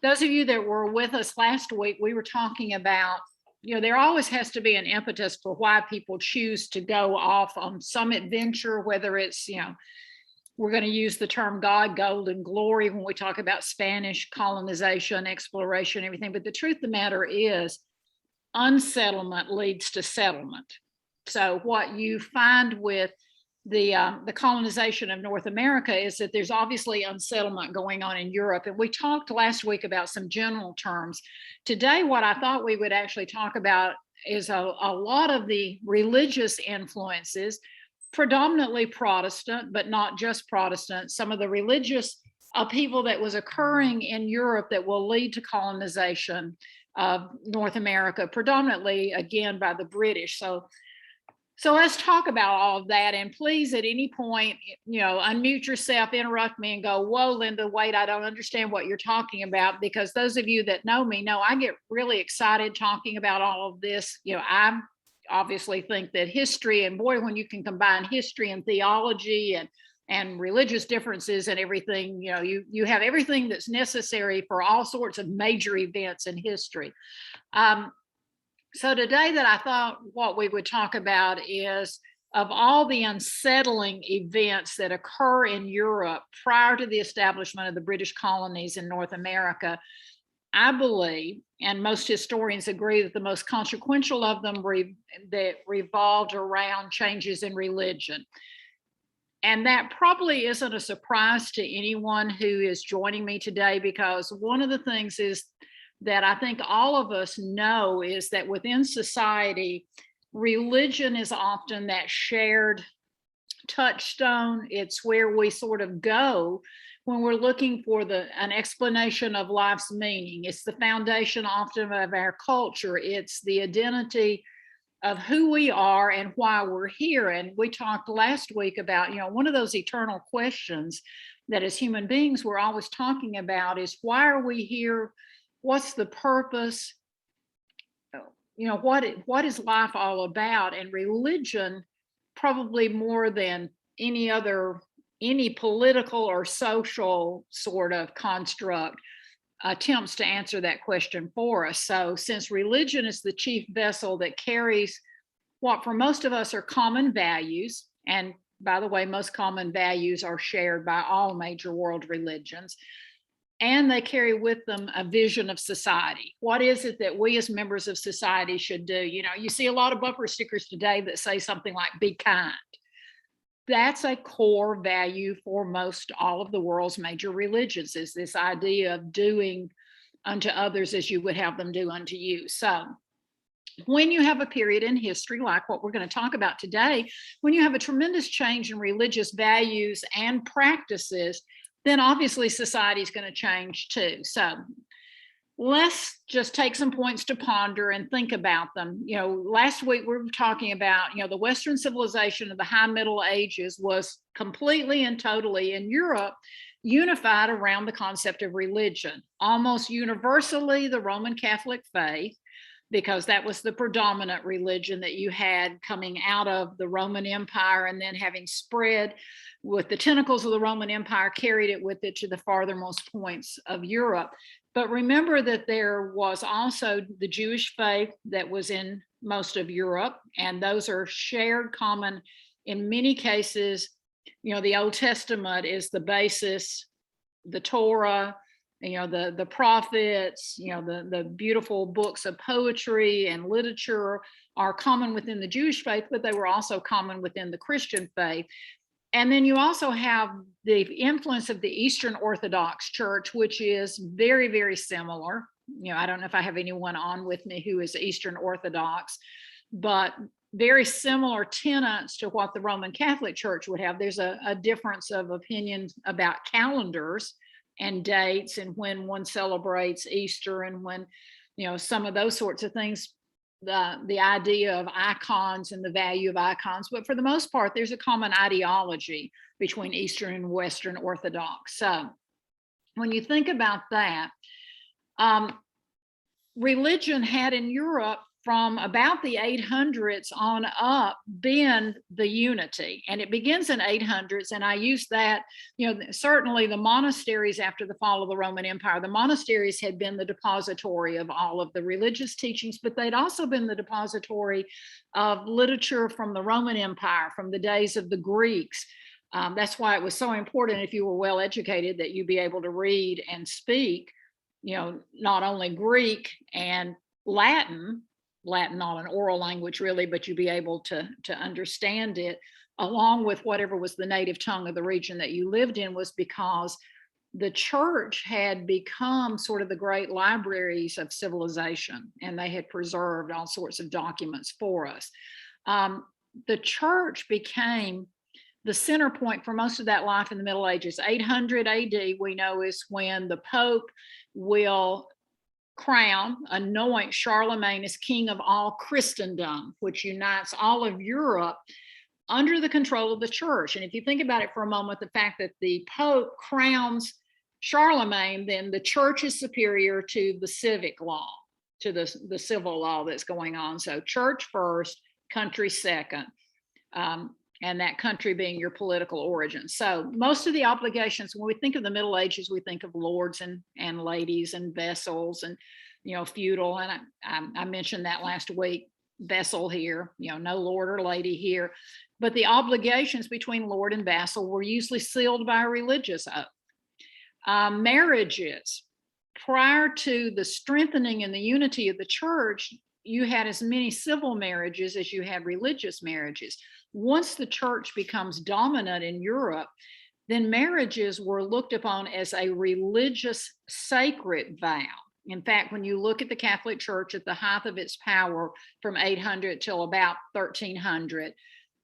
those of you that were with us last week, we were talking about, there always has to be an impetus for why people choose to go off on some adventure, whether it's, we're going to use the term God, gold, and glory when we talk about Spanish colonization, exploration, everything. But the truth of the matter is, unsettlement leads to settlement. So what you find with the colonization of North America is that there's obviously unsettlement going on in Europe. And we talked last week about some general terms. Today, what I thought we would actually talk about is a lot of the religious influences, predominantly Protestant, but not just Protestant, some of the religious upheaval that was occurring in Europe that will lead to colonization of North America, predominantly, again, by the British. So let's talk about all of that. And please, at any point, unmute yourself, interrupt me and go, whoa, Linda, wait, I don't understand what you're talking about. Because those of you that know me know I get really excited talking about all of this. I obviously think that history, and boy, when you can combine history and theology and religious differences and everything, you have everything that's necessary for all sorts of major events in history. So today that I thought what we would talk about is, of all the unsettling events that occur in Europe prior to the establishment of the British colonies in North America, I believe, and most historians agree, that the most consequential of them that revolved around changes in religion. And that probably isn't a surprise to anyone who is joining me today, because one of the things is that I think all of us know is that within society, religion is often that shared touchstone. It's where we sort of go when we're looking for an explanation of life's meaning. It's the foundation often of our culture. It's the identity of who we are and why we're here. And we talked last week about, one of those eternal questions that as human beings we're always talking about is, why are we here? What's the purpose? What is life all about? And religion, probably more than any political or social sort of construct, attempts to answer that question for us. So since religion is the chief vessel that carries what for most of us are common values, and by the way, most common values are shared by all major world religions, and they carry with them a vision of society. What is it that we as members of society should do? You see a lot of bumper stickers today that say something like, be kind. That's a core value for most all of the world's major religions, is this idea of doing unto others as you would have them do unto you. So when you have a period in history like what we're going to talk about today, when you have a tremendous change in religious values and practices, then obviously society is going to change too. So let's just take some points to ponder and think about them. Last week we were talking about, the Western civilization of the High Middle Ages was completely and totally in Europe unified around the concept of religion. Almost universally the Roman Catholic faith, because that was the predominant religion that you had coming out of the Roman Empire, and then having spread with the tentacles of the Roman Empire, carried it with it to the farthermost points of Europe. But remember that there was also the Jewish faith that was in most of Europe, and those are shared common in many cases. The Old Testament is the basis, the Torah, the prophets, the beautiful books of poetry and literature are common within the Jewish faith, but they were also common within the Christian faith. And then you also have the influence of the Eastern Orthodox Church, which is very, very similar. I don't know if I have anyone on with me who is Eastern Orthodox, but very similar tenets to what the Roman Catholic Church would have. There's a difference of opinion about calendars and dates and when one celebrates Easter and when, some of those sorts of things. The idea of icons and the value of icons, but for the most part, there's a common ideology between Eastern and Western Orthodox. So when you think about that, religion had in Europe from about the 800s on up been the unity, and it begins in 800s. And I use that, certainly the monasteries after the fall of the Roman Empire, the monasteries had been the depository of all of the religious teachings, but they'd also been the depository of literature from the Roman Empire, from the days of the Greeks. That's why it was so important, if you were well educated, that you be able to read and speak, not only Greek and Latin not an oral language really, but you be able to understand it, along with whatever was the native tongue of the region that you lived in, was because the church had become sort of the great libraries of civilization, and they had preserved all sorts of documents for us. The church became the center point for most of that life in the Middle Ages. 800 AD, we know, is when the Pope will anoint Charlemagne as king of all Christendom, which unites all of Europe under the control of the church. And if you think about it for a moment, the fact that the Pope crowns Charlemagne, then the church is superior to the civic law, to the civil law that's going on. So church first, country second. And that country being your political origin. So most of the obligations, when we think of the Middle Ages, we think of lords and ladies and vassals and, feudal. And I mentioned that last week, vassal here, no lord or lady here. But the obligations between lord and vassal were usually sealed by a religious oath. Marriages, prior to the strengthening and the unity of the church, you had as many civil marriages as you had religious marriages. Once the church becomes dominant in Europe, then marriages were looked upon as a religious sacred vow. In fact, when you look at the Catholic Church at the height of its power from 800 till about 1300,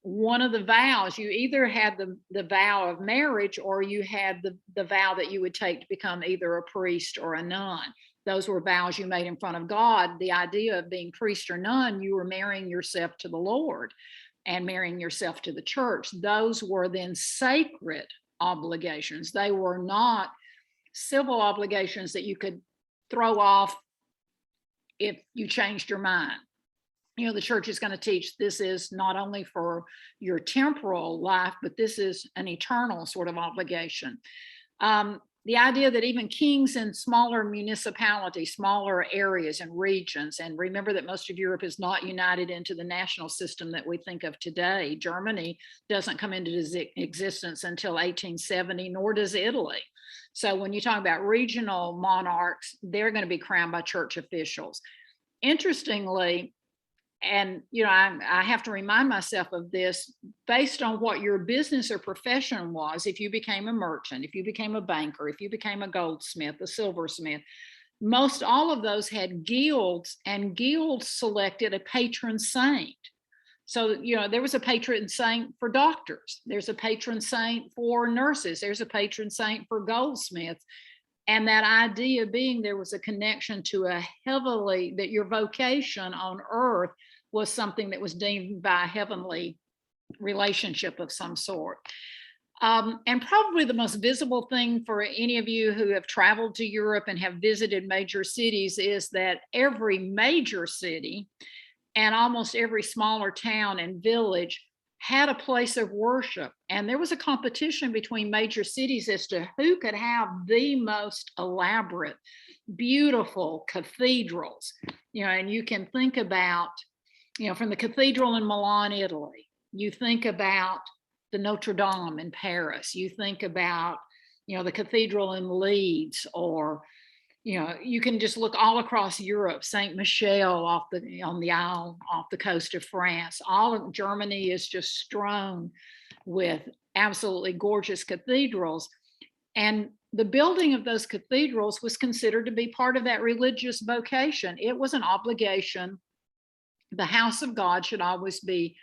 one of the vows, you either had the vow of marriage, or you had the vow that you would take to become either a priest or a nun. Those were vows you made in front of God. The idea of being priest or nun, you were marrying yourself to the Lord and marrying yourself to the church. Those were then sacred obligations. They were not civil obligations that you could throw off if you changed your mind. The church is going to teach this is not only for your temporal life, but this is an eternal sort of obligation. The idea that even kings in smaller municipalities, smaller areas and regions, and remember that most of Europe is not united into the national system that we think of today. Germany doesn't come into existence until 1870, nor does Italy. So when you talk about regional monarchs, they're going to be crowned by church officials. Interestingly, and I have to remind myself of this, based on what your business or profession was. If you became a merchant, if you became a banker, if you became a goldsmith, a silversmith, most all of those had guilds, and guilds selected a patron saint. So there was a patron saint for doctors, there's a patron saint for nurses, there's a patron saint for goldsmiths. And that idea being there was a connection to that your vocation on earth was something that was deemed by a heavenly relationship of some sort. And probably the most visible thing for any of you who have traveled to Europe and have visited major cities is that every major city and almost every smaller town and village had a place of worship. And there was a competition between major cities as to who could have the most elaborate, beautiful cathedrals. And you can think about, from the cathedral in Milan, Italy, you think about the Notre Dame in Paris, you think about, the cathedral in Leeds, or, you can just look all across Europe, Saint Michel on the Isle off the coast of France. All of Germany is just strewn with absolutely gorgeous cathedrals. And the building of those cathedrals was considered to be part of that religious vocation. It was an obligation. The house of God should always be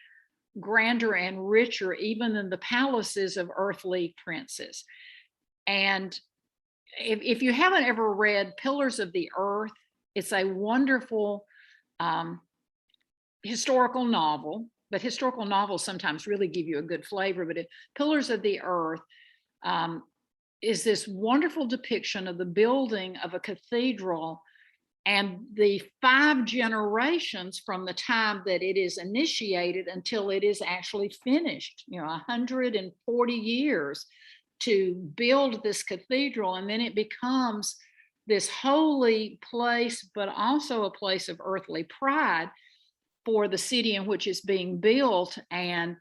grander and richer, even than the palaces of earthly princes. And if you haven't ever read Pillars of the Earth, it's a wonderful historical novel, but historical novels sometimes really give you a good flavor. But Pillars of the Earth is this wonderful depiction of the building of a cathedral And the 5 generations from the time that it is initiated until it is actually finished, 140 years to build this cathedral. And then it becomes this holy place, but also a place of earthly pride for the city in which it's being built. And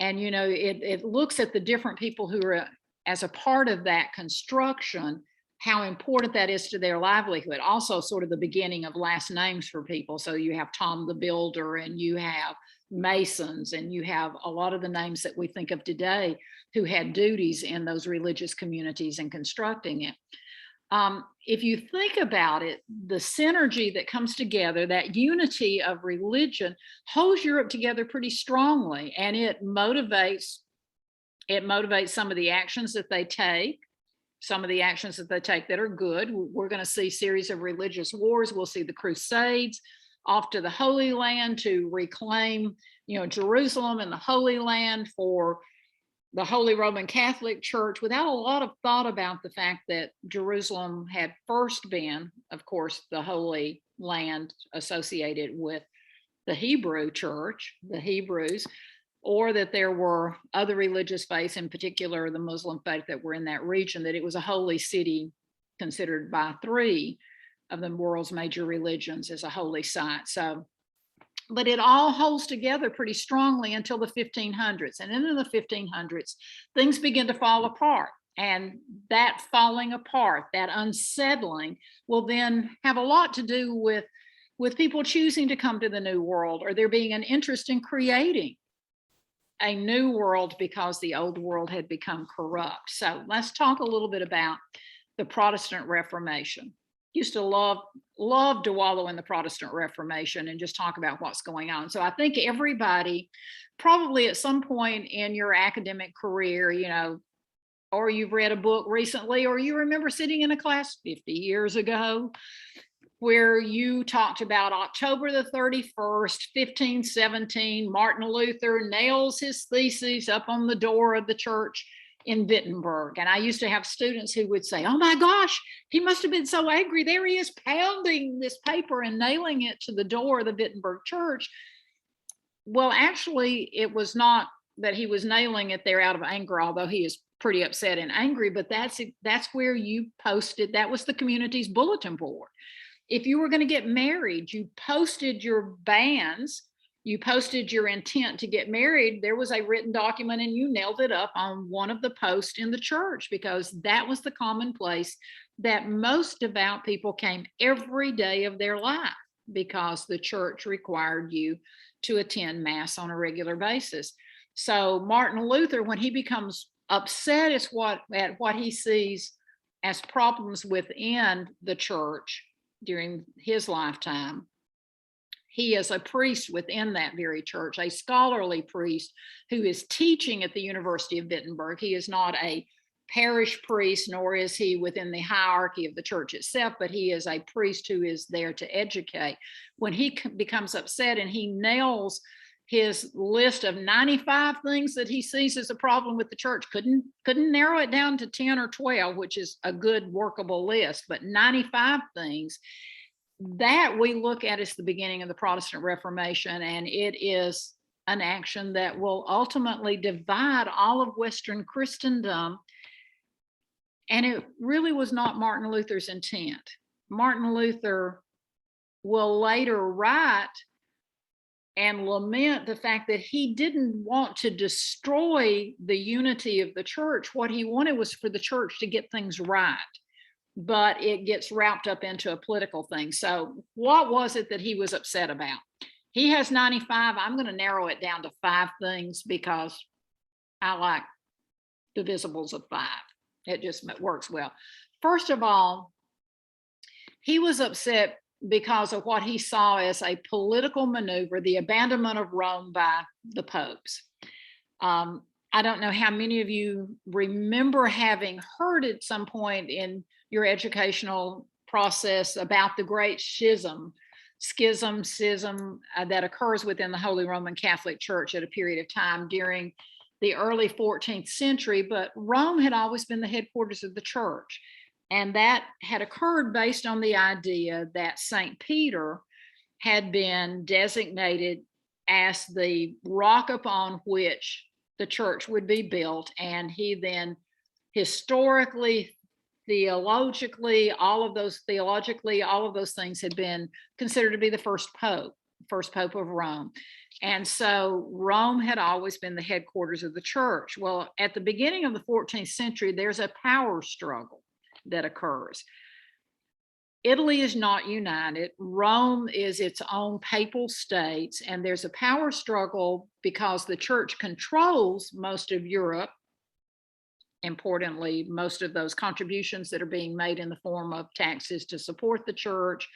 it looks at the different people who are as a part of that construction, how important that is to their livelihood. Also sort of the beginning of last names for people. So you have Tom the Builder, and you have Masons, and you have a lot of the names that we think of today who had duties in those religious communities and constructing it. If you think about it, the synergy that comes together, that unity of religion, holds Europe together pretty strongly, and it motivates some of the actions that they take. Some of the actions that they take that are good. We're going to see series of religious wars. We'll see the Crusades off to the Holy Land to reclaim, Jerusalem and the Holy Land for the Holy Roman Catholic Church, without a lot of thought about the fact that Jerusalem had first been, of course, the Holy Land associated with the Hebrew Church, the Hebrews, or that there were other religious faiths, in particular the Muslim faith, that were in that region, that it was a holy city considered by 3 of the world's major religions as a holy site. So, but it all holds together pretty strongly until the 1500s. And in the 1500s, things begin to fall apart. And that falling apart, that unsettling, will then have a lot to do with people choosing to come to the New World, or there being an interest in creating a new world because the old world had become corrupt. So let's talk a little bit about the Protestant Reformation. Used to love to wallow in the Protestant Reformation and just talk about what's going on. So I think everybody probably at some point in your academic career, or you've read a book recently, or you remember sitting in a class 50 years ago where you talked about October the 31st, 1517, Martin Luther nails his theses up on the door of the church in Wittenberg. And I used to have students who would say, oh my gosh, he must have been so angry. There he is pounding this paper and nailing it to the door of the Wittenberg church. Well, actually, it was not that he was nailing it there out of anger, although he is pretty upset and angry, but that's where you posted, that was the community's bulletin board. If you were going to get married, you posted your bans, you posted your intent to get married. There was a written document and you nailed it up on one of the posts in the church, because that was the common place that most devout people came every day of their life, because the church required you to attend Mass on a regular basis. So Martin Luther, when he becomes upset at what he sees as problems within the church during his lifetime, he is a priest within that very church, a scholarly priest who is teaching at the University of Wittenberg. He is not a parish priest, nor is he within the hierarchy of the church itself, but he is a priest who is there to educate. When he becomes upset and he nails his list of 95 things that he sees as a problem with the church, couldn't narrow it down to 10 or 12, which is a good workable list, but 95 things, that we look at as the beginning of the Protestant Reformation. And it is an action that will ultimately divide all of Western Christendom. And it really was not Martin Luther's intent. Martin Luther will later write and lament the fact that he didn't want to destroy the unity of the church. What he wanted was for the church to get things right, but it gets wrapped up into a political thing. So what was it that he was upset about? He has 95. I'm going to narrow it down to 5 things because I like divisibles of 5. It just works well. First of all, he was upset because of what he saw as a political maneuver, the abandonment of Rome by the popes. I don't know how many of you remember having heard at some point in your educational process about the great schism that occurs within the Holy Roman Catholic Church at a period of time during the early 14th century, but Rome had always been the headquarters of the church. And that had occurred based on the idea that St. Peter had been designated as the rock upon which the church would be built. And he then historically, theologically, all of those things had been considered to be the first pope of Rome. And so Rome had always been the headquarters of the church. Well, at the beginning of the 14th century, there's a power struggle that occurs. Italy is not united. Rome is its own papal state, and there's a power struggle because the church controls most of Europe. Importantly, most of those contributions that are being made in the form of taxes to support the church,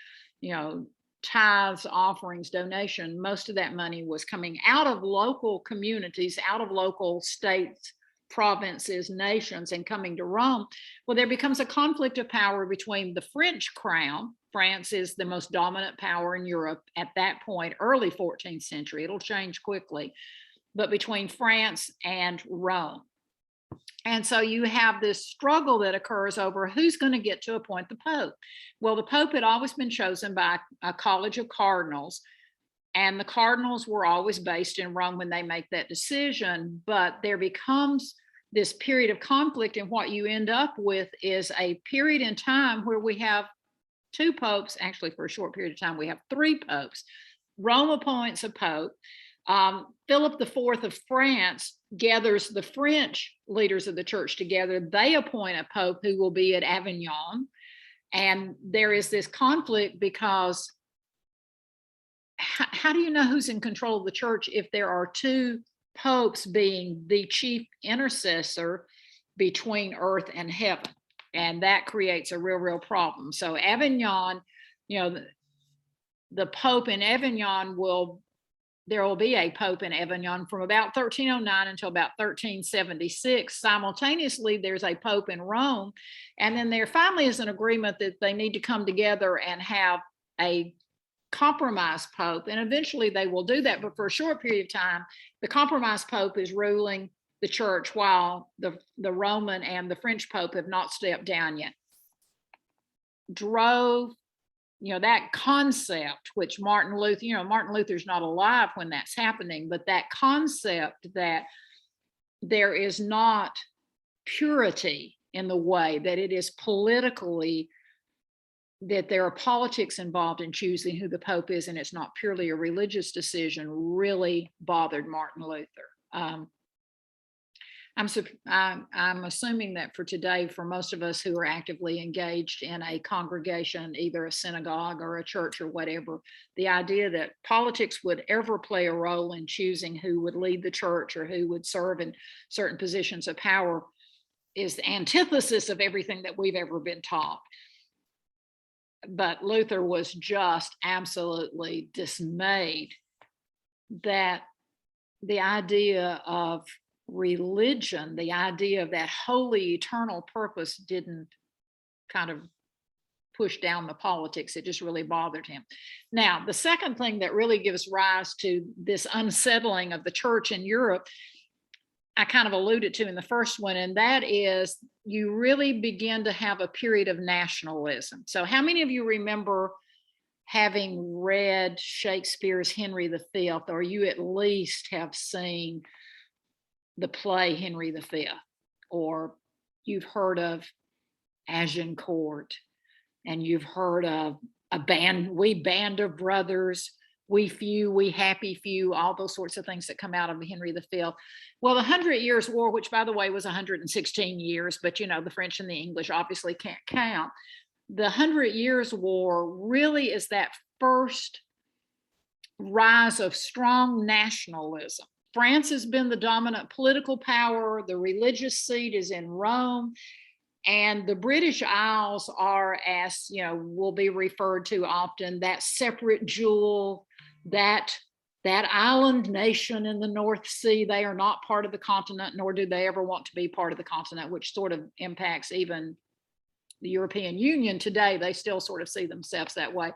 tithes, offerings, donation, most of that money was coming out of local communities, out of local states, provinces, nations, and coming to Rome. Well, there becomes a conflict of power between the French crown. France is the most dominant power in Europe at that point, early 14th century. It'll change quickly, but between France and Rome. And so you have this struggle that occurs over who's going to get to appoint the Pope. Well, the Pope had always been chosen by a college of cardinals, and the cardinals were always based in Rome when they make that decision. But there becomes this period of conflict, and what you end up with is a period in time where we have two popes. Actually, for a short period of time, we have three popes. Rome appoints a pope. Philip IV of France gathers the French leaders of the church together. They appoint a pope who will be at Avignon. And there is this conflict because how do you know who's in control of the church if there are two popes being the chief intercessor between earth and heaven? And that creates a real problem. So Avignon, the pope in Avignon there will be a pope in Avignon from about 1309 until about 1376. Simultaneously, there's a pope in Rome. And then there finally is an agreement that they need to come together and have a compromise pope. And eventually they will do that. But for a short period of time, the compromise pope is ruling the church while the Roman and the French pope have not stepped down yet. That concept, which Martin Luther's not alive when that's happening, but that concept that there is not purity in the way that it is politically, that there are politics involved in choosing who the Pope is, and it's not purely a religious decision, really bothered Martin Luther. I'm assuming that for today, for most of us who are actively engaged in a congregation, either a synagogue or a church or whatever, the idea that politics would ever play a role in choosing who would lead the church or who would serve in certain positions of power is the antithesis of everything that we've ever been taught. But Luther was just absolutely dismayed that the idea of religion, the idea of that holy eternal purpose, didn't kind of push down the politics. It just really bothered him. Now, the second thing that really gives rise to this unsettling of the church in Europe, I kind of alluded to in the first one, and that is you really begin to have a period of nationalism. So how many of you remember having read Shakespeare's Henry V, or you at least have seen the play Henry V, or you've heard of Agincourt, and you've heard of we band of brothers, we few, we happy few, all those sorts of things that come out of Henry V. Well, the 100 Years' War, which by the way was 116 years, but the French and the English obviously can't count. The 100 Years' War really is that first rise of strong nationalism. France has been the dominant political power. The religious seat is in Rome. And the British Isles are, as will be referred to often, that separate jewel, that island nation in the North Sea. They are not part of the continent, nor do they ever want to be part of the continent, which sort of impacts even the European Union today. They still sort of see themselves that way.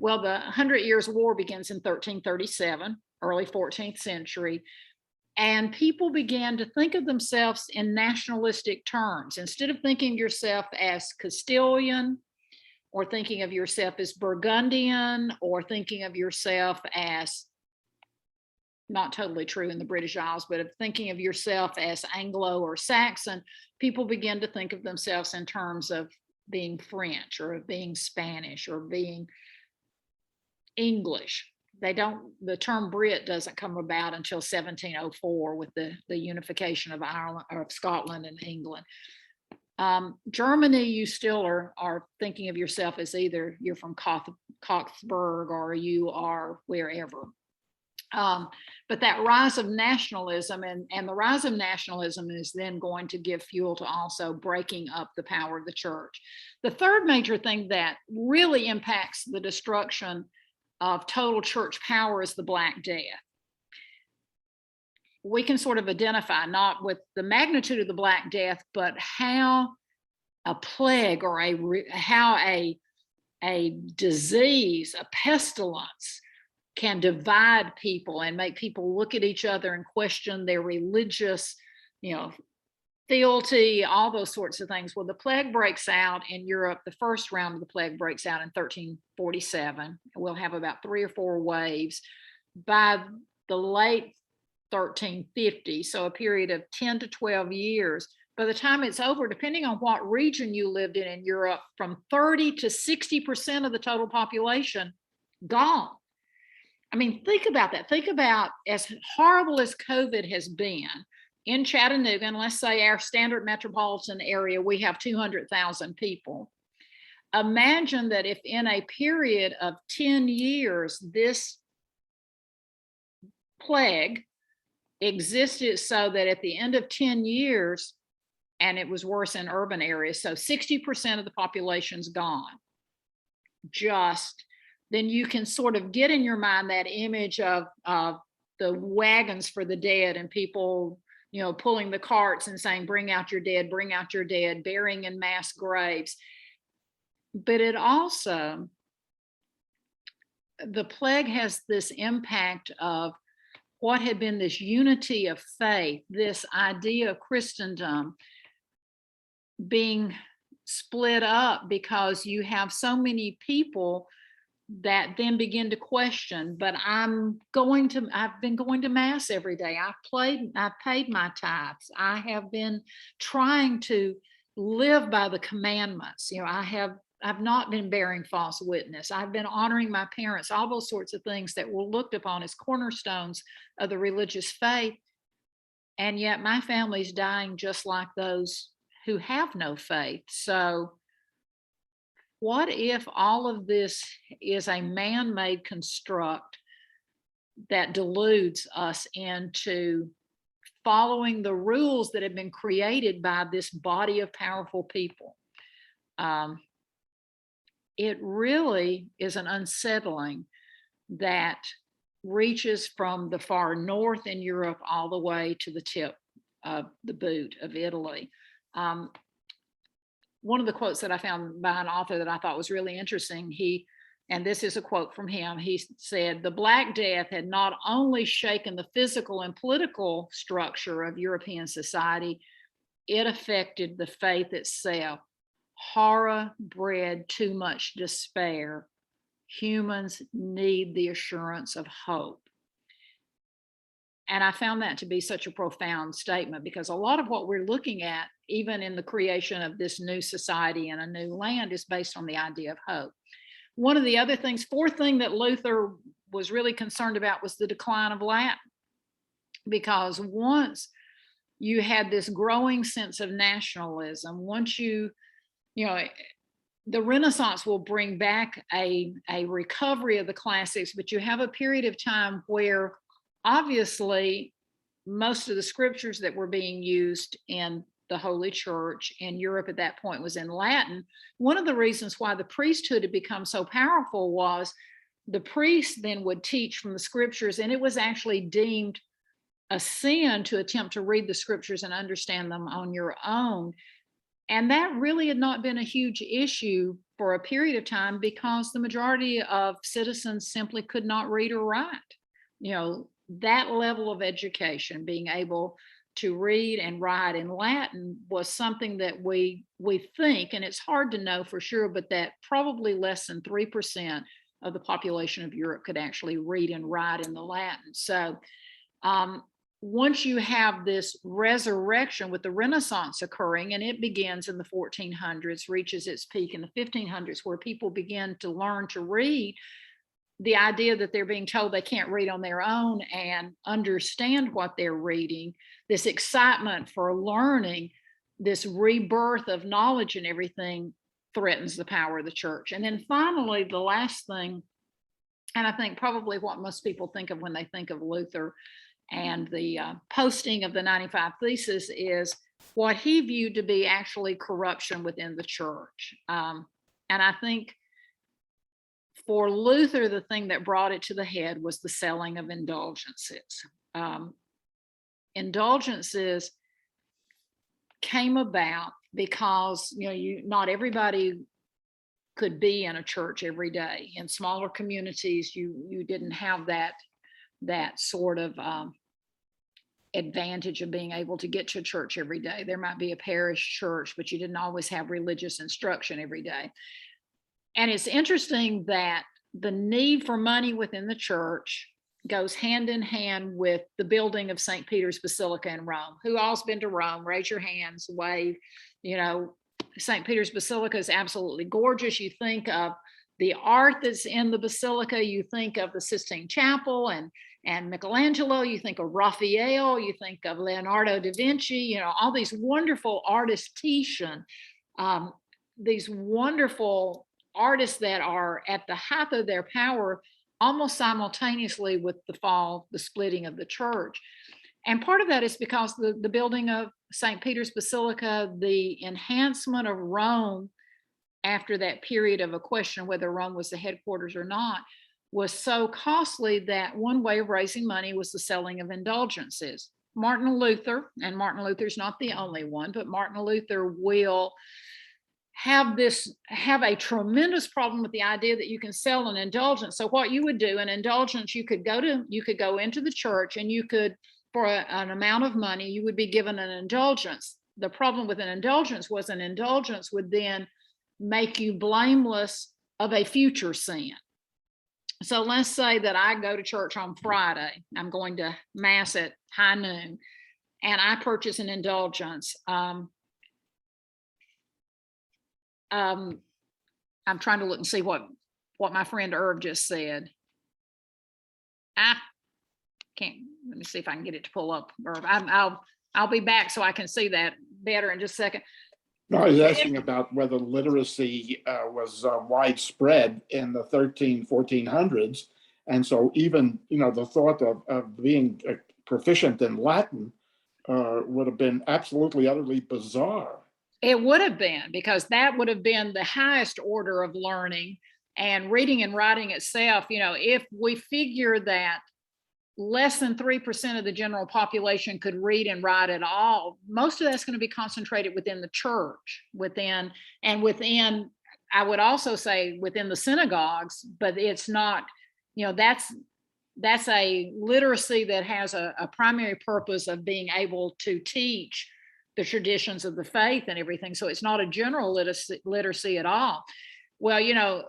Well, the 100 Years' War begins in 1337, early 14th century. And people began to think of themselves in nationalistic terms. Instead of thinking of yourself as Castilian, or thinking of yourself as Burgundian, or thinking of yourself as, not totally true in the British Isles, but of thinking of yourself as Anglo or Saxon, people begin to think of themselves in terms of being French or of being Spanish or being English. The term Brit doesn't come about until 1704 with the unification of Ireland, or of Scotland and England. Germany, you still are thinking of yourself as either you're from Coxburg or you are wherever. But that rise of nationalism and the rise of nationalism is then going to give fuel to also breaking up the power of the church. The third major thing that really impacts the destruction of total church power is the Black Death. We can sort of identify not with the magnitude of the Black Death, but how a plague or how a disease, a pestilence, can divide people and make people look at each other and question their religious, fealty, all those sorts of things. Well, the plague breaks out in Europe. The first round of the plague breaks out in 1347. We'll have about 3 or 4 waves. By the late 1350, so a period of 10 to 12 years, by the time it's over, depending on what region you lived in Europe, from 30 to 60% of the total population gone. I mean, think about that. Think about, as horrible as COVID has been, in Chattanooga, and let's say our standard metropolitan area, we have 200,000 people. Imagine that if in a period of 10 years, this plague existed so that at the end of 10 years, and it was worse in urban areas, so 60% of the population's gone. Then you can sort of get in your mind that image of the wagons for the dead and people, pulling the carts and saying, bring out your dead, burying in mass graves. But it also, the plague has this impact of what had been this unity of faith, this idea of Christendom being split up because you have so many people that then begin to question, but I've been going to mass every day. I've paid my tithes. I have been trying to live by the commandments. I've not been bearing false witness. I've been honoring my parents, all those sorts of things that were looked upon as cornerstones of the religious faith. And yet my family's dying just like those who have no faith. So what if all of this is a man-made construct that deludes us into following the rules that have been created by this body of powerful people? It really is an unsettling that reaches from the far north in Europe all the way to the tip of the boot of Italy. One of the quotes that I found by an author that I thought was really interesting, and this is a quote from him, he said, the Black Death had not only shaken the physical and political structure of European society, it affected the faith itself. Horror bred too much despair. Humans need the assurance of hope. And I found that to be such a profound statement, because a lot of what we're looking at, even in the creation of this new society and a new land, is based on the idea of hope. One of the other things, fourth thing that Luther was really concerned about was the decline of Latin. Because once you had this growing sense of nationalism, once the Renaissance will bring back a recovery of the classics, but you have a period of time where obviously most of the scriptures that were being used in the Holy Church in Europe at that point was in Latin. One of the reasons why the priesthood had become so powerful was the priest then would teach from the scriptures, and it was actually deemed a sin to attempt to read the scriptures and understand them on your own. And that really had not been a huge issue for a period of time, because the majority of citizens simply could not read or write. that level of education, being able to read and write in Latin, was something that we think, and it's hard to know for sure, but that probably less than 3% of the population of Europe could actually read and write in the Latin. So once you have this resurrection with the Renaissance occurring, and it begins in the 1400s, reaches its peak in the 1500s, where people begin to learn to read, the idea that they're being told they can't read on their own and understand what they're reading, this excitement for learning, this rebirth of knowledge and everything, threatens the power of the church. And then finally, the last thing, and I think probably what most people think of when they think of Luther and the posting of the 95 Theses, is what he viewed to be actually corruption within the church. And I think for Luther, the thing that brought it to the head was the selling of indulgences. Indulgences came about because not everybody could be in a church every day. In smaller communities, you didn't have that sort of advantage of being able to get to church every day. There might be a parish church, but you didn't always have religious instruction every day. And it's interesting that the need for money within the church goes hand in hand with the building of St. Peter's Basilica in Rome. Who all's been to Rome? Raise your hands, wave. St. Peter's Basilica is absolutely gorgeous. You think of the art that's in the basilica, you think of the Sistine Chapel and Michelangelo, you think of Raphael, you think of Leonardo da Vinci, all these wonderful artistician, these wonderful artists that are at the height of their power almost simultaneously with the splitting of the church. And part of that is because the building of St. Peter's Basilica, the enhancement of Rome after that period of a question whether Rome was the headquarters or not, was so costly that one way of raising money was the selling of indulgences. Martin Luther, and Martin Luther's not the only one, but Martin Luther will have a tremendous problem with the idea that you can sell an indulgence. So what you would do, an indulgence, you could go into the church and you could, for an amount of money, you would be given an indulgence. The problem with an indulgence was an indulgence would then make you blameless of a future sin. So let's say that I go to church on Friday, I'm going to mass at high noon, and I purchase an indulgence. I'm trying to look and see what my friend Irv just said. Can't, let me see if I can get it to pull up, Irv. I'll be back so I can see that better in just a second. No, I was asking about whether literacy was widespread in the 1400s. And so even, the thought of being proficient in Latin would have been absolutely, utterly bizarre. It would have been, because that would have been the highest order of learning, and reading and writing itself. If we figure that less than 3% of the general population could read and write at all, most of that's going to be concentrated within the church, within, I would also say within the synagogues, but it's not, that's a literacy that has a primary purpose of being able to teach the traditions of the faith and everything. So it's not a general literacy at all. Well,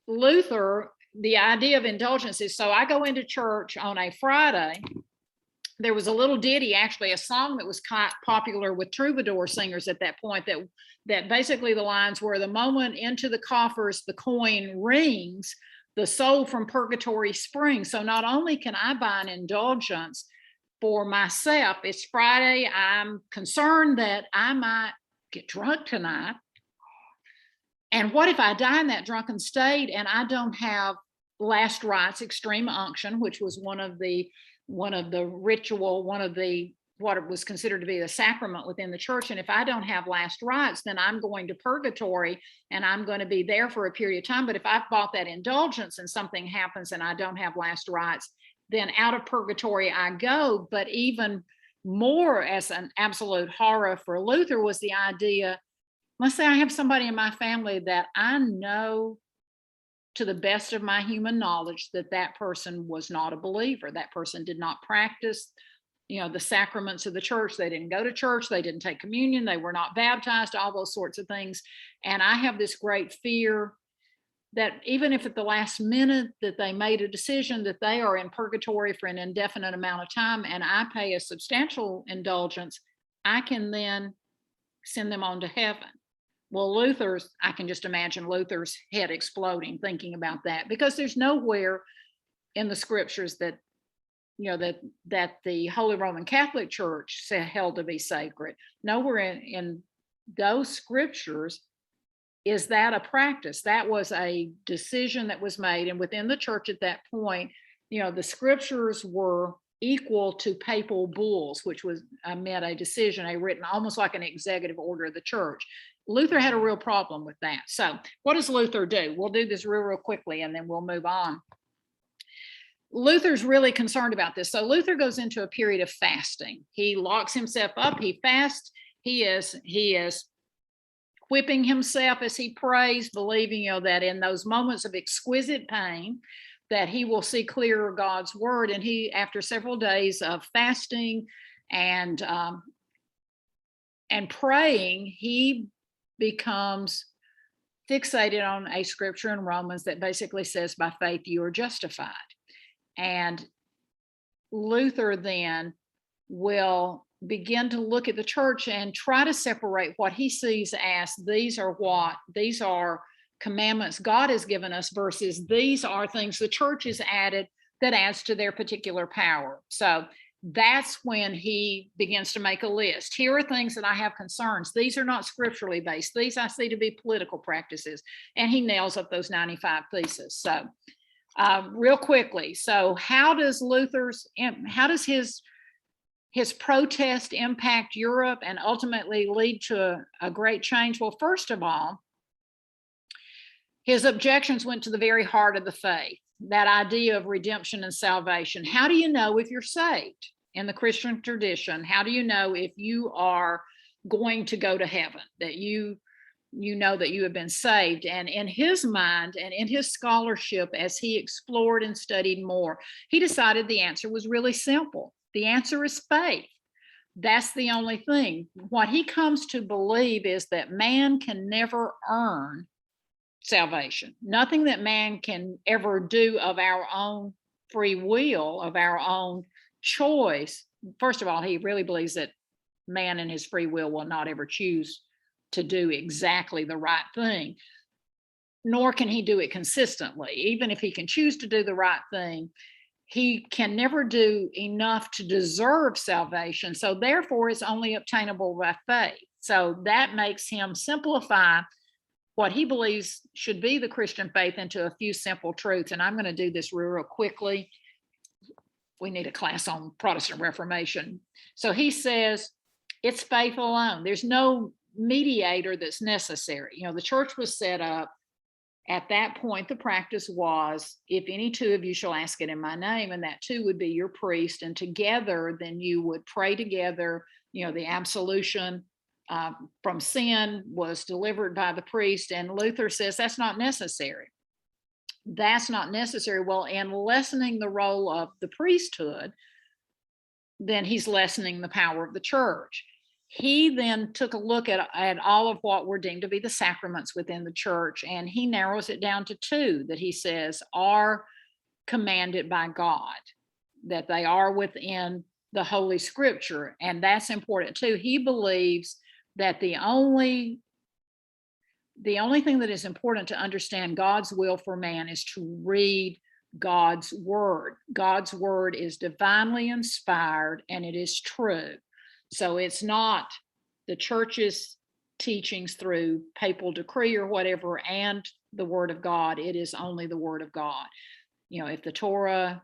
Luther, the idea of indulgence is, so I go into church on a Friday. There was a little ditty, actually, a song that was quite popular with troubadour singers at that point, that basically the lines were, the moment into the coffers the coin rings, the soul from purgatory springs. So not only can I buy an indulgence for myself, it's Friday, I'm concerned that I might get drunk tonight. And what if I die in that drunken state and I don't have last rites, extreme unction, which was one of the ritual, what it was considered to be a sacrament within the church. And if I don't have last rites, then I'm going to purgatory and I'm going to be there for a period of time. But if I've bought that indulgence and something happens and I don't have last rites, then out of purgatory I go. But even more as an absolute horror for Luther was the idea, let's say I have somebody in my family that I know to the best of my human knowledge, that that person was not a believer. That person did not practice, the sacraments of the church. They didn't go to church. They didn't take communion. They were not baptized, all those sorts of things. And I have this great fear that even if at the last minute that they made a decision that they are in purgatory for an indefinite amount of time, and I pay a substantial indulgence, I can then send them on to heaven. Well, Luther's, I can just imagine Luther's head exploding thinking about that, because there's nowhere in the scriptures that that the Holy Roman Catholic Church held to be sacred. Nowhere in those scriptures is that a practice. That was a decision that was made, and within the church at that point, the scriptures were equal to papal bulls, which was meant a decision, a written, almost like an executive order of the church. Luther had a real problem with that. So what does Luther do? We'll do this real quickly and then we'll move on. Luther's really concerned about this. So Luther goes into a period of fasting. He locks himself up, he fasts, he is whipping himself as he prays, believing, that in those moments of exquisite pain, that he will see clearer God's word. And he, after several days of fasting and praying, he becomes fixated on a scripture in Romans that basically says, by faith you are justified. And Luther then will begin to look at the church and try to separate what he sees as these are commandments God has given us versus these are things the church has added that adds to their particular power. So that's when he begins to make a list. Here are things that I have concerns. These are not scripturally based. These I see to be political practices. And he nails up those 95 theses. So real quickly, so how does his protest impact Europe and ultimately lead to a great change? Well, first of all, his objections went to the very heart of the faith, that idea of redemption and salvation. How do you know if you're saved? In the Christian tradition, how do you know if you are going to go to heaven, that you know that you have been saved? And in his mind and in his scholarship, as he explored and studied more, he decided the answer was really simple. The answer is faith. That's the only thing. What he comes to believe is that man can never earn salvation. Nothing that man can ever do of our own free will, of our own choice. First of all, he really believes that man in his free will not ever choose to do exactly the right thing, nor can he do it consistently. Even if he can choose to do the right thing, he can never do enough to deserve salvation. So therefore, it's only obtainable by faith. So that makes him simplify what he believes should be the Christian faith into a few simple truths. And I'm going to do this real quickly. We need a class on Protestant Reformation. So he says it's faith alone. There's no mediator that's necessary. The church was set up. At that point, the practice was, if any two of you shall ask it in my name, and that two would be your priest, and together then you would pray together. The absolution from sin was delivered by the priest, and Luther says that's not necessary. That's not necessary. Well, in lessening the role of the priesthood, then he's lessening the power of the church. He then took a look at all of what were deemed to be the sacraments within the church, and he narrows it down to two that he says are commanded by God, that they are within the Holy Scripture, and that's important too. He believes that the only thing that is important to understand God's will for man is to read God's word. God's word is divinely inspired and it is true. So it's not the church's teachings through papal decree or whatever and the word of God. It is only the word of God. If the Torah,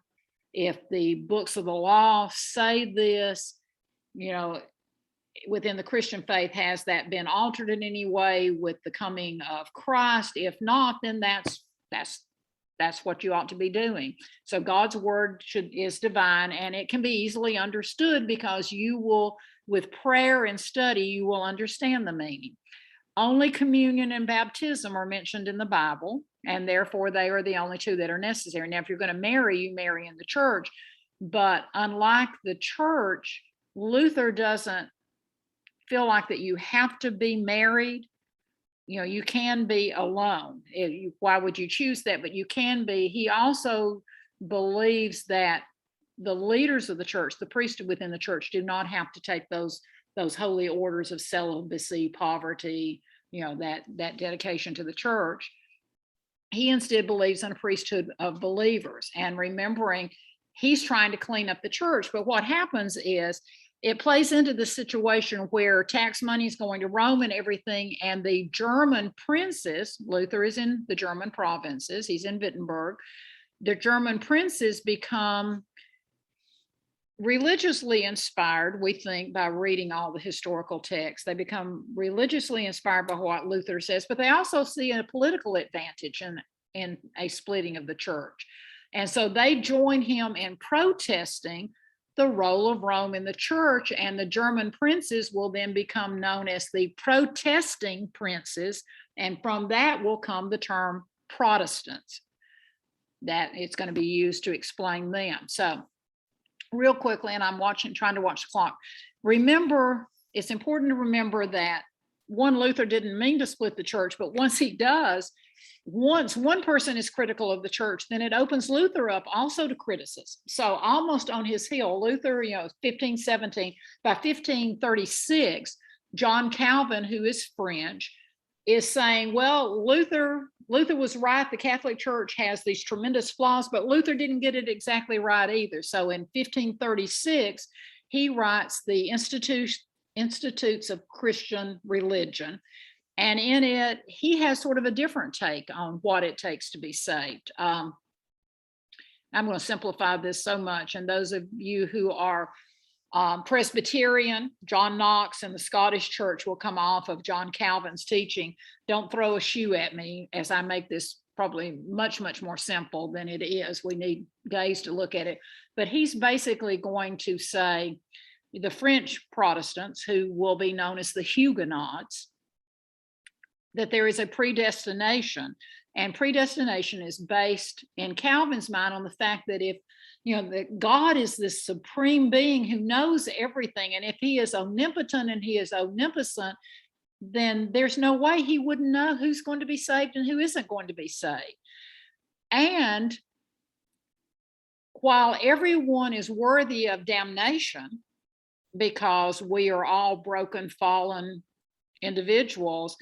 if the books of the law say this, within the Christian faith, has that been altered in any way with the coming of Christ? If not, then that's what you ought to be doing. So God's word is divine, and it can be easily understood because you will, with prayer and study, you will understand the meaning. only communion and baptism are mentioned in the Bible, and therefore they are the only two that are necessary. Now, if you're going to marry, you marry in the church. But unlike the church, Luther doesn't feel like that you have to be married. You know, you can be alone. Why would you choose that? But you can be. He also believes that the leaders of the church, the priesthood within the church, do not have to take those holy orders of celibacy, poverty, you know, that dedication to the church. He instead believes in a priesthood of believers, and remembering he's trying to clean up the church. But what happens is it plays into the situation where tax money is going to Rome and everything, and the German princes, Luther is in the German provinces, he's in Wittenberg, the German princes become religiously inspired, we think, by reading all the historical texts. They become religiously inspired by what Luther says, but they also see a political advantage in a splitting of the church. And so they join him in protesting the role of Rome in the church, and the German princes will then become known as the protesting princes, and from that will come the term Protestants, that it's going to be used to explain them. So real quickly, and I'm trying to watch the clock. Remember, it's important to remember that Luther didn't mean to split the church, but once he does, once one person is critical of the church, then it opens Luther up also to criticism. So almost on his heel, Luther, 1517, by 1536, John Calvin, who is French, is saying, well, Luther was right. The Catholic Church has these tremendous flaws, but Luther didn't get it exactly right either. So in 1536, he writes the Institutes of Christian Religion. And in it, he has sort of a different take on what it takes to be saved. I'm going to simplify this so much. And those of you who are Presbyterian, John Knox and the Scottish Church will come off of John Calvin's teaching. Don't throw a shoe at me as I make this probably much, much more simple than it is. We need gays to look at it. But he's basically going to say the French Protestants, who will be known as the Huguenots, that there is a predestination. And predestination is based in Calvin's mind on the fact that if that God is this supreme being who knows everything, and if he is omnipotent and he is omnipotent, then there's no way he wouldn't know who's going to be saved and who isn't going to be saved. And while everyone is worthy of damnation, because we are all broken, fallen individuals,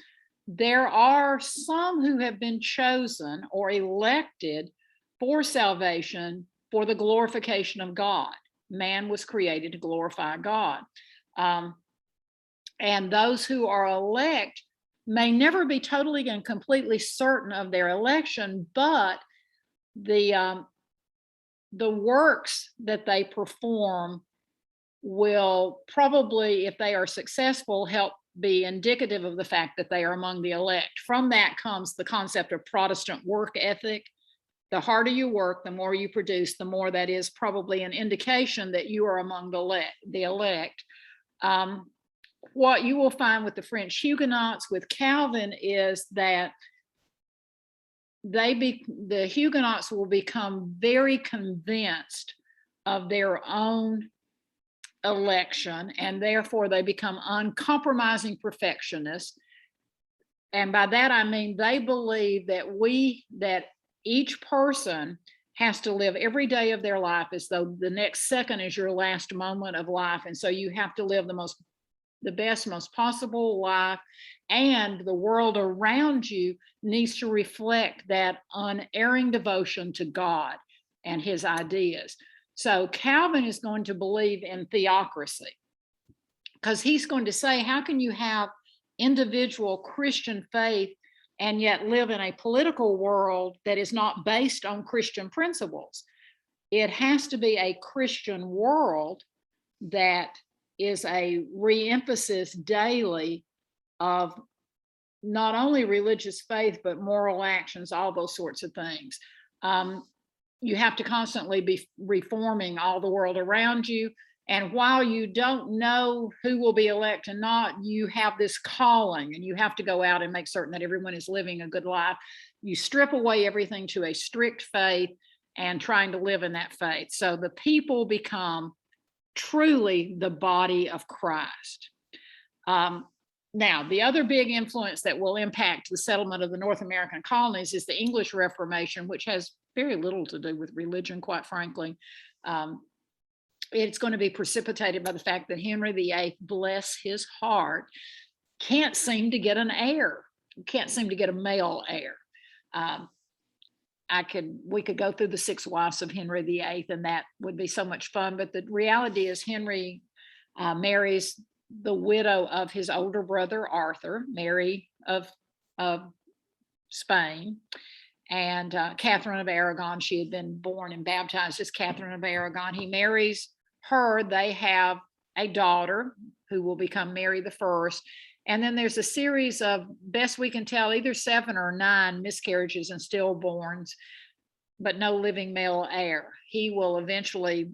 there are some who have been chosen or elected for salvation for the glorification of God. Man was created to glorify God. And those who are elect may never be totally and completely certain of their election, but the works that they perform will probably, if they are successful, help be indicative of the fact that they are among the elect. From that comes the concept of Protestant work ethic. The harder you work, the more you produce, the more that is probably an indication that you are among the elect. What you will find with the French Huguenots, with Calvin, is that the Huguenots will become very convinced of their own election, and therefore they become uncompromising perfectionists. And by that I mean they believe that each person has to live every day of their life as though the next second is your last moment of life. And so you have to live the best, most possible life, and the world around you needs to reflect that unerring devotion to God and his ideas. So Calvin is going to believe in theocracy, because he's going to say, how can you have individual Christian faith and yet live in a political world that is not based on Christian principles? It has to be a Christian world that is a re-emphasis daily of not only religious faith, but moral actions, all those sorts of things. You have to constantly be reforming all the world around you. And while you don't know who will be elected or not, you have this calling and you have to go out and make certain that everyone is living a good life. You strip away everything to a strict faith and trying to live in that faith. So the people become truly the body of Christ. Now, the other big influence that will impact the settlement of the North American colonies is the English Reformation, which has very little to do with religion, quite frankly. It's going to be precipitated by the fact that Henry VIII, bless his heart, can't seem to get an heir, can't seem to get a male heir. We could go through the 6 wives of Henry VIII, and that would be so much fun. But the reality is Henry marries the widow of his older brother, Arthur, Mary of Spain. And Catherine of Aragon, she had been born and baptized as Catherine of Aragon. He marries her. They have a daughter who will become Mary I. And then there's a series of, best we can tell, either 7 or 9 miscarriages and stillborns, but no living male heir. He will eventually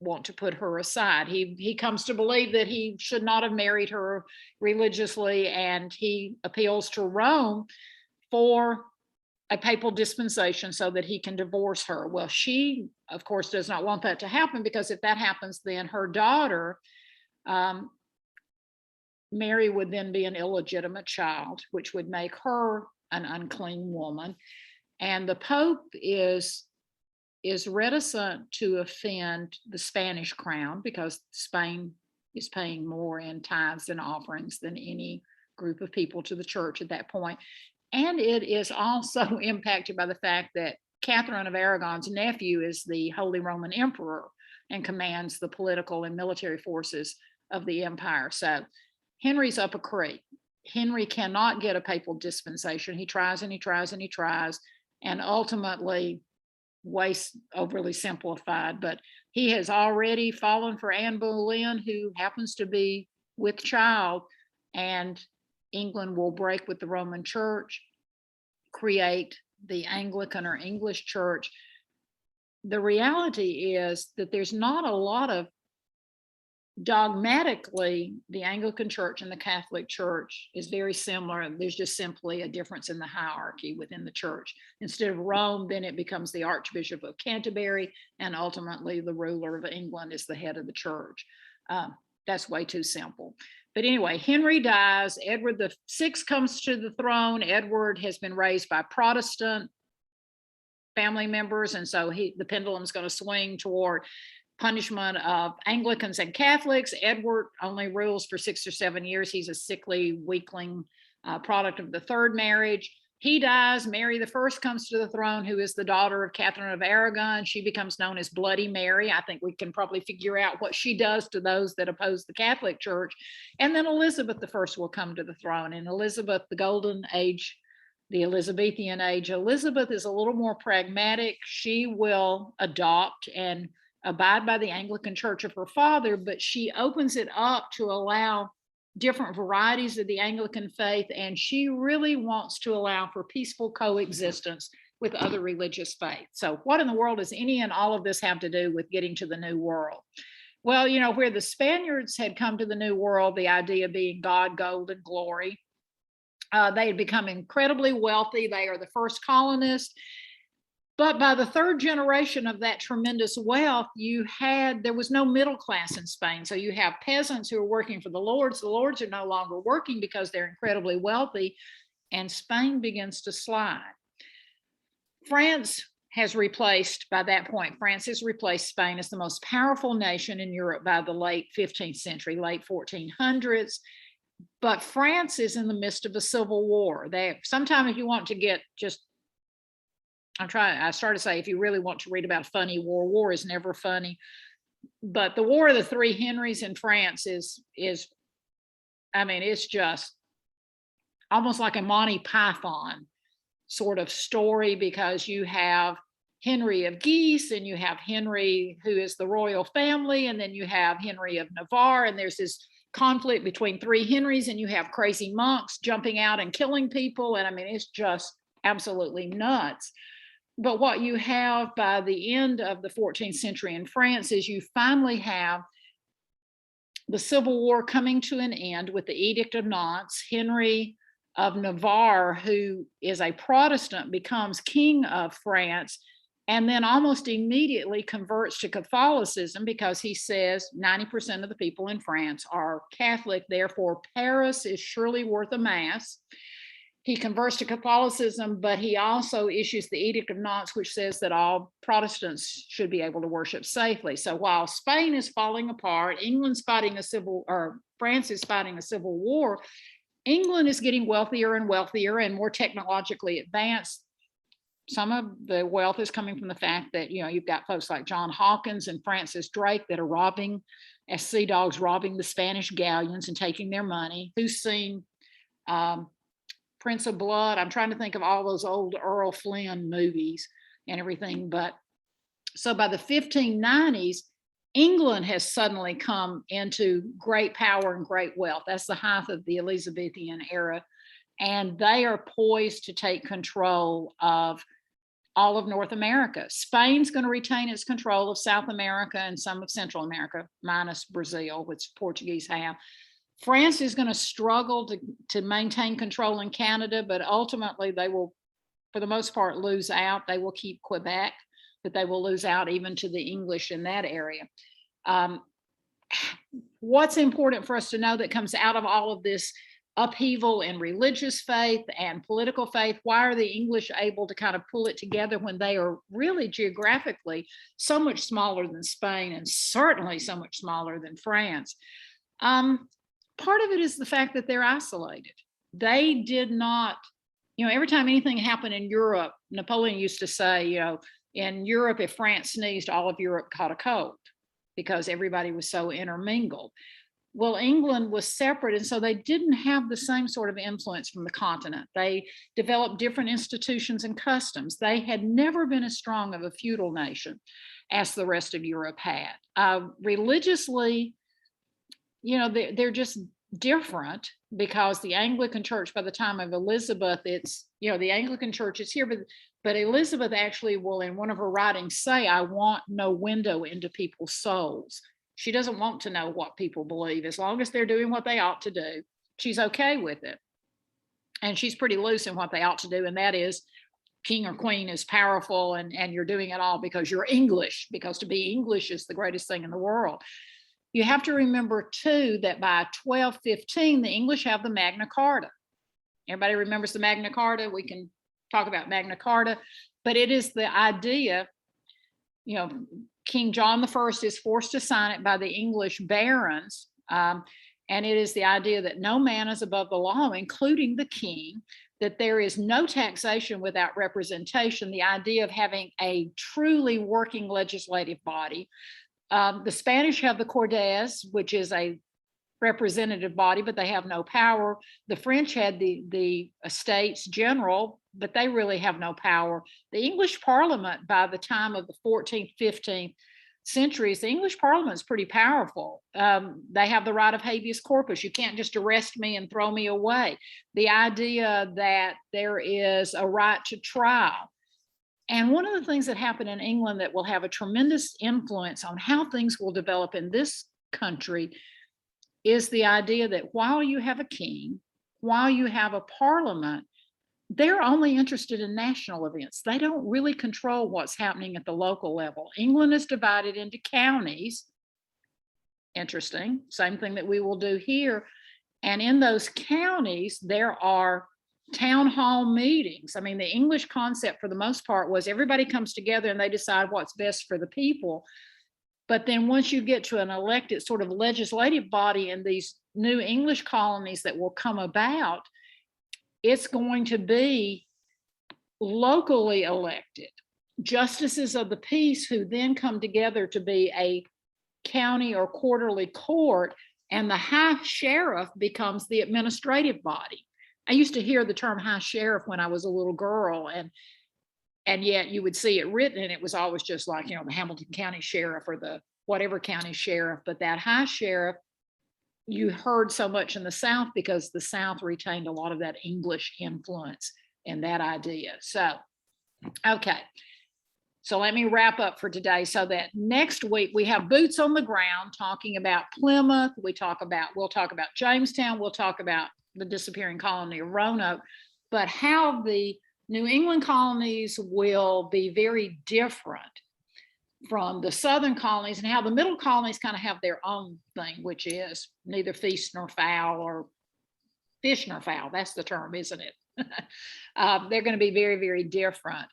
want to put her aside. He comes to believe that he should not have married her religiously, and he appeals to Rome for a papal dispensation so that he can divorce her. Well, she, of course, does not want that to happen, because if that happens, then her daughter, Mary, would then be an illegitimate child, which would make her an unclean woman. And the Pope is reticent to offend the Spanish crown, because Spain is paying more in tithes and offerings than any group of people to the church at that point. And it is also impacted by the fact that Catherine of Aragon's nephew is the Holy Roman Emperor and commands the political and military forces of the empire. So Henry's up a creek. Henry cannot get a papal dispensation. He tries and he tries and he tries, and ultimately, waste overly simplified, but he has already fallen for Anne Boleyn, who happens to be with child, and England will break with the Roman Church, create the Anglican or English Church. The reality is that there's not a lot of, dogmatically, the Anglican Church and the Catholic Church is very similar. There's just simply a difference in the hierarchy within the church. Instead of Rome, then it becomes the Archbishop of Canterbury, and ultimately the ruler of England is the head of the church. That's way too simple. But anyway, Henry dies. Edward VI comes to the throne. Edward has been raised by Protestant family members, and so the pendulum's going to swing toward punishment of Anglicans and Catholics. Edward only rules for 6 or 7 years. He's a sickly weakling product of the 3rd marriage. He dies. Mary I comes to the throne, who is the daughter of Catherine of Aragon. She becomes known as Bloody Mary. I think we can probably figure out what she does to those that oppose the Catholic Church. And then Elizabeth I will come to the throne. And Elizabeth, the golden age, the Elizabethan age, Elizabeth is a little more pragmatic. She will adopt and abide by the Anglican Church of her father, but she opens it up to allow different varieties of the Anglican faith, and she really wants to allow for peaceful coexistence with other religious faiths. So what in the world does any and all of this have to do with getting to the New World? Well, you know, where the Spaniards had come to the New World, the idea being God, gold, and glory, they had become incredibly wealthy. They are the first colonists. But by the 3rd generation of that tremendous wealth, there was no middle class in Spain. So you have peasants who are working for the lords. The lords are no longer working because they're incredibly wealthy, and Spain begins to slide. France has replaced, by that point, France has replaced Spain as the most powerful nation in Europe by the late 15th century, late 1400s. But France is in the midst of a civil war. Sometimes if you want to get just, I started to say, if you really want to read about a funny war is never funny. But the War of the Three Henrys in France is I mean, it's just almost like a Monty Python sort of story, because you have Henry of Guise, and you have Henry, who is the royal family, and then you have Henry of Navarre, and there's this conflict between 3 Henrys, and you have crazy monks jumping out and killing people. And I mean, it's just absolutely nuts. But what you have by the end of the 14th century in France is you finally have the Civil War coming to an end with the Edict of Nantes. Henry of Navarre, who is a Protestant, becomes king of France, and then almost immediately converts to Catholicism because he says 90% of the people in France are Catholic, therefore Paris is surely worth a mass. He converts to Catholicism, but he also issues the Edict of Nantes, which says that all Protestants should be able to worship safely. So while Spain is falling apart, England's fighting France is fighting a civil war, England is getting wealthier and wealthier and more technologically advanced. Some of the wealth is coming from the fact that, you've got folks like John Hawkins and Francis Drake that are robbing, as sea dogs, robbing the Spanish galleons and taking their money. Who's seen Prince of Blood? I'm trying to think of all those old Errol Flynn movies and everything. But so by the 1590s, England has suddenly come into great power and great wealth. That's the height of the Elizabethan era. And they are poised to take control of all of North America. Spain's going to retain its control of South America and some of Central America, minus Brazil, which Portuguese have. France is going to struggle to maintain control in Canada, but ultimately they will, for the most part, lose out. They will keep Quebec, but they will lose out even to the English in that area. What's important for us to know that comes out of all of this upheaval in religious faith and political faith? Why are the English able to kind of pull it together when they are really geographically so much smaller than Spain and certainly so much smaller than France? Part of it is the fact that they're isolated. They did not, every time anything happened in Europe, Napoleon used to say, in Europe, if France sneezed, all of Europe caught a cold because everybody was so intermingled. Well, England was separate, and so they didn't have the same sort of influence from the continent. They developed different institutions and customs. They had never been as strong of a feudal nation as the rest of Europe had. Religiously, they're just different because the Anglican Church, by the time of Elizabeth, it's, the Anglican Church is here, but Elizabeth actually will, in one of her writings, say, I want no window into people's souls. She doesn't want to know what people believe. As long as they're doing what they ought to do, she's okay with it. And she's pretty loose in what they ought to do, and that is king or queen is powerful, and you're doing it all because you're English, because to be English is the greatest thing in the world. You have to remember, too, that by 1215, the English have the Magna Carta. Everybody remembers the Magna Carta? We can talk about Magna Carta, but it is the idea, King John I is forced to sign it by the English barons, and it is the idea that no man is above the law, including the king, that there is no taxation without representation, the idea of having a truly working legislative body. The Spanish have the Cortes, which is a representative body, but they have no power. The French had the Estates General, but they really have no power. The English Parliament, by the time of the 14th, 15th centuries, the English Parliament is pretty powerful. They have the right of habeas corpus. You can't just arrest me and throw me away. The idea that there is a right to trial. And one of the things that happened in England that will have a tremendous influence on how things will develop in this country is the idea that while you have a king, while you have a parliament, they're only interested in national events. They don't really control what's happening at the local level. England is divided into counties. Interesting. Same thing that we will do here. And in those counties, there are town hall meetings. I mean, the English concept for the most part was everybody comes together and they decide what's best for the people. But then once you get to an elected sort of legislative body in these new English colonies that will come about, it's going to be locally elected justices of the peace who then come together to be a county or quarterly court, and the high sheriff becomes the administrative body. I used to hear the term high sheriff when I was a little girl, and yet you would see it written and it was always just like, the Hamilton County Sheriff or the whatever county sheriff. But that high sheriff, you heard so much in the South because the South retained a lot of that English influence and that idea. So, okay. So let me wrap up for today so that next week we have boots on the ground talking about Plymouth. We'll talk about Jamestown. We'll talk about the disappearing colony of Roanoke, but how the New England colonies will be very different from the Southern colonies, and how the middle colonies kind of have their own thing, which is neither feast nor fowl, or fish nor fowl. That's the term, isn't it? They're going to be very, very different.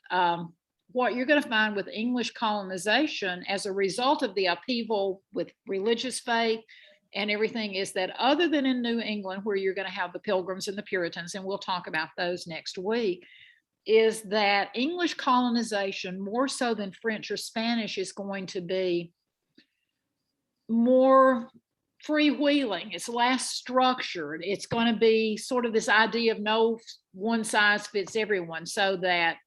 What you're going to find with English colonization as a result of the upheaval with religious faith and everything is that, other than in New England, where you're going to have the Pilgrims and the Puritans, and we'll talk about those next week, is that English colonization, more so than French or Spanish, is going to be more freewheeling. It's less structured. It's going to be sort of this idea of no one size fits everyone, so that,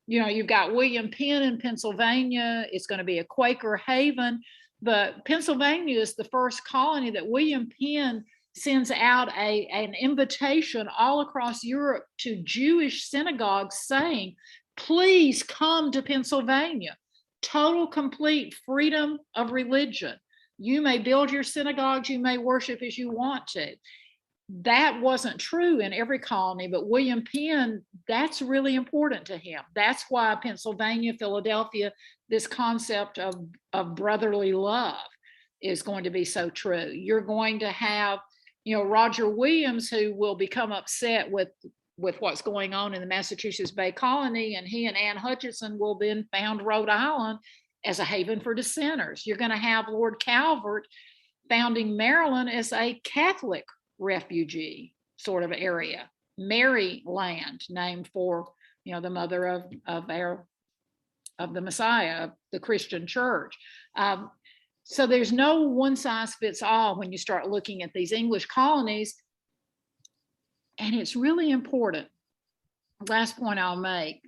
you know, you've got William Penn in Pennsylvania. It's going to be a Quaker haven, but Pennsylvania is the first colony that William Penn sends out an invitation all across Europe to Jewish synagogues saying, please come to Pennsylvania. Total, complete freedom of religion. You may build your synagogues, you may worship as you want to. That wasn't true in every colony, but William Penn, that's really important to him. That's why Pennsylvania, Philadelphia, this concept of brotherly love is going to be so true. You're going to have, you know, Roger Williams, who will become upset with what's going on in the Massachusetts Bay Colony, and he and Anne Hutchinson will then found Rhode Island as a haven for dissenters. You're going to have Lord Calvert founding Maryland as a Catholic refugee sort of area, Maryland, named for, you know, the mother of the Messiah, of the Christian church. So there's no one size fits all when you start looking at these English colonies. And it's really important. Last point I'll make,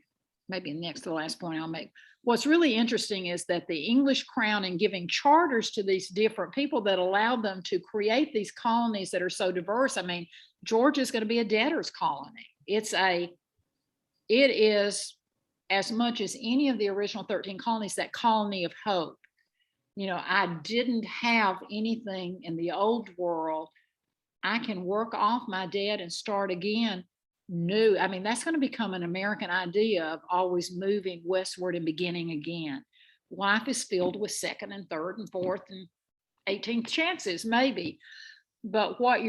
maybe next to the last point I'll make. What's really interesting is that the English crown, in giving charters to these different people that allowed them to create these colonies that are so diverse. I mean, Georgia is going to be a debtor's colony. It is, as much as any of the original 13 colonies, that colony of hope. You know, I didn't have anything in the old world. I can work off my debt and start again new. I mean, that's going to become an American idea of always moving westward and beginning again. Life is filled with second and third and fourth and 18th chances, maybe. But what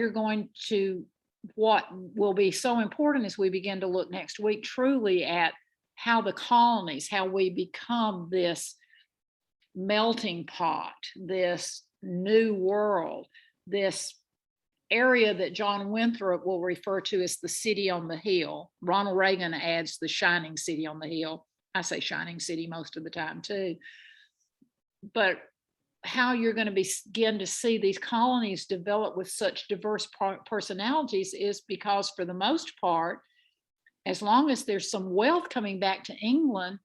will be so important as we begin to look next week truly at how the colonies, how we become this melting pot, this new world, this area that John Winthrop will refer to as the city on the hill. Ronald Reagan adds the shining city on the hill. I say shining city most of the time too. But how you're going to begin to see these colonies develop with such diverse personalities is because, for the most part, as long as there's some wealth coming back to England,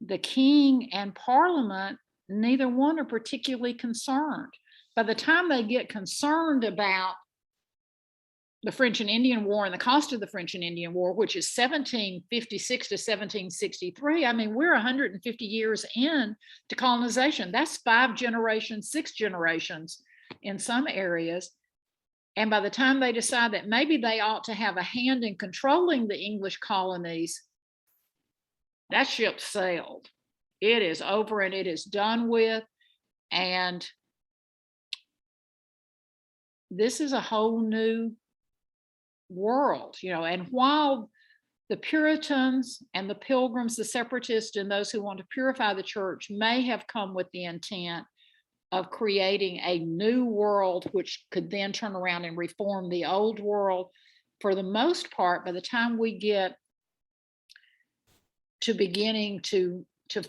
the king and parliament, neither one are particularly concerned. By the time they get concerned about the French and Indian War and the cost of the French and Indian War, which is 1756 to 1763, I mean, we're 150 years in to colonization. That's 5 generations, 6 generations in some areas. And by the time they decide that maybe they ought to have a hand in controlling the English colonies, that ship sailed. It is over and it is done with. And this is a whole new world, you know. And while the Puritans and the Pilgrims, the Separatists, and those who want to purify the church may have come with the intent of creating a new world, which could then turn around and reform the old world, for the most part, by the time we get to beginning to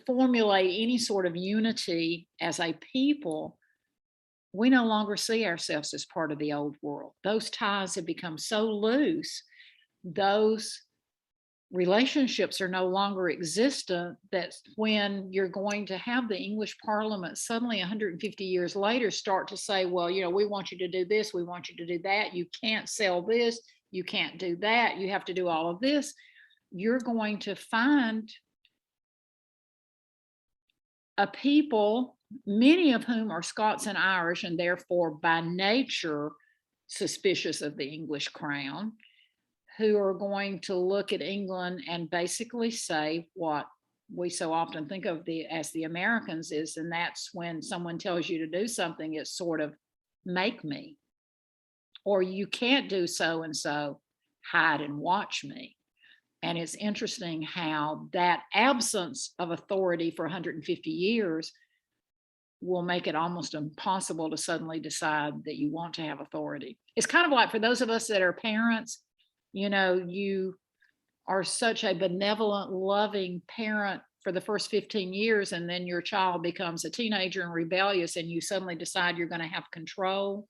formulate any sort of unity as a people, we no longer see ourselves as part of the old world. Those ties have become so loose, those relationships are no longer existent, that when you're going to have the English Parliament suddenly 150 years later start to say, well, you know, we want you to do this, we want you to do that, you can't sell this, you can't do that, you have to do all of this, you're going to find a people, many of whom are Scots and Irish, and therefore by nature suspicious of the English crown, who are going to look at England and basically say what we so often think of as the Americans is, and that's when someone tells you to do something, it's sort of make me, or you can't do so and so, hide and watch me. And it's interesting how that absence of authority for 150 years will make it almost impossible to suddenly decide that you want to have authority. It's kind of like for those of us that are parents, you know, you are such a benevolent, loving parent for the first 15 years, and then your child becomes a teenager and rebellious, and you suddenly decide you're going to have control.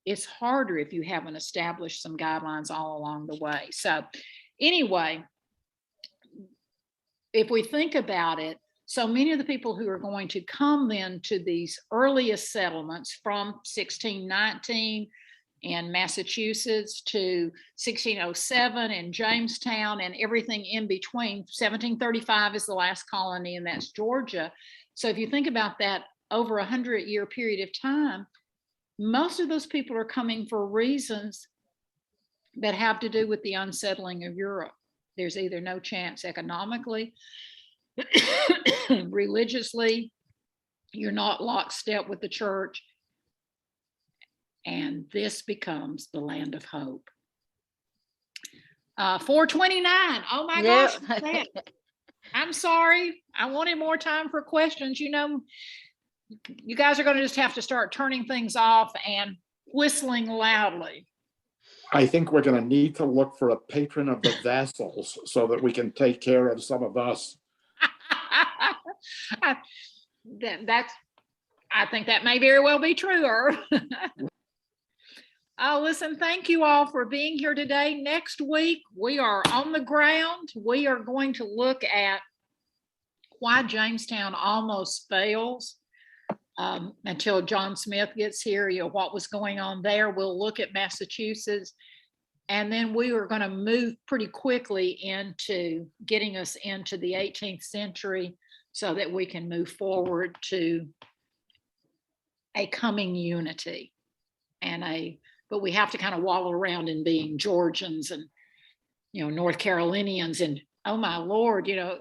It's harder if you haven't established some guidelines all along the way. So anyway, if we think about it, so many of the people who are going to come then to these earliest settlements from 1619 in Massachusetts to 1607 in Jamestown and everything in between, 1735 is the last colony, and that's Georgia. So if you think about that over 100-year period of time, most of those people are coming for reasons that have to do with the unsettling of Europe. There's either no chance economically, religiously, you're not lockstep with the church, and this becomes the land of hope. 429. Oh my gosh. I'm sorry. I wanted more time for questions. You know, you guys are going to just have to start turning things off and whistling loudly. I think we're going to need to look for a patron of the vassals so that we can take care of some of us. I think that may very well be true. Listen, thank you all for being here today. Next week, we are on the ground. We are going to look at why Jamestown almost fails until John Smith gets here, you know, what was going on there. We'll look at Massachusetts, and then we are going to move pretty quickly into getting us into the 18th century so that we can move forward to a coming unity but we have to kind of wallow around in being Georgians and, you know, North Carolinians, and oh my Lord, you know,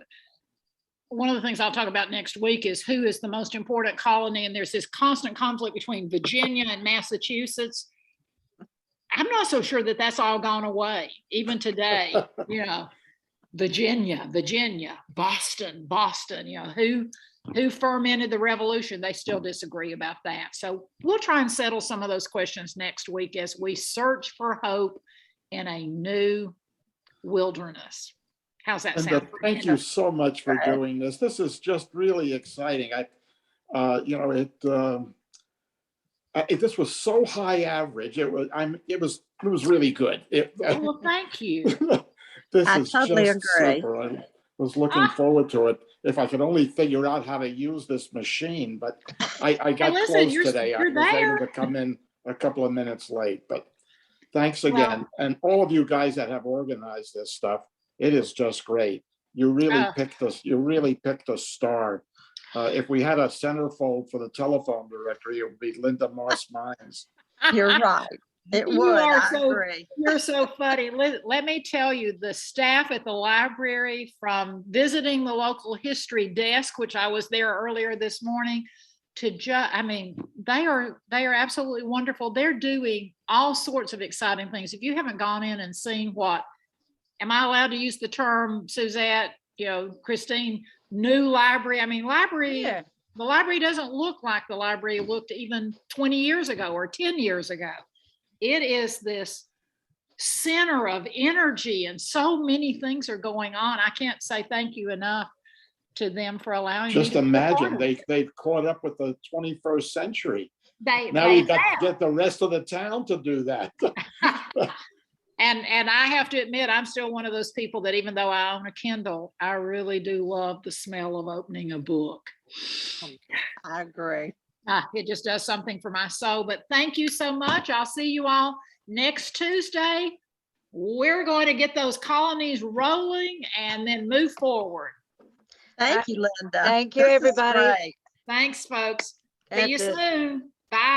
one of the things I'll talk about next week is who is the most important colony, and there's this constant conflict between Virginia and Massachusetts. I'm not so sure that that's all gone away, even today. You know, Virginia, Boston, you know, who fermented the revolution? They still disagree about that. So we'll try and settle some of those questions next week as we search for hope in a new wilderness. How's that sound? Thank you so much for doing this. This is just really exciting. This was so high average. It was really good. Well, thank you. I totally agree. Super. I was looking forward to it. If I could only figure out how to use this machine, but I got close today. I was able to come in a couple of minutes late, but thanks again. And all of you guys that have organized this stuff, it is just great. You really picked us. You really picked a star. If we had a centerfold for the telephone directory, it would be Linda Moss Mines. You're right. It would. You're so funny. Let me tell you, the staff at the library, from visiting the local history desk, which I was there earlier this morning, to they are absolutely wonderful. They're doing all sorts of exciting things. If you haven't gone in and seen what, am I allowed to use the term, Suzette, you know, Christine, new library? I mean, the library doesn't look like the library looked even 20 years ago or 10 years ago. It is this center of energy, and so many things are going on. I can't say thank you enough to them for allowing me to just imagine they've caught up with the 21st century. Now we've got to get the rest of the town to do that. And I have to admit, I'm still one of those people that even though I own a Kindle, I really do love the smell of opening a book. I agree. It just does something for my soul. But thank you so much. I'll see you all next Tuesday. We're going to get those colonies rolling and then move forward. Thank you, Linda. Thank you, This is everybody. great. Thanks, folks. See That's you it. soon. Bye.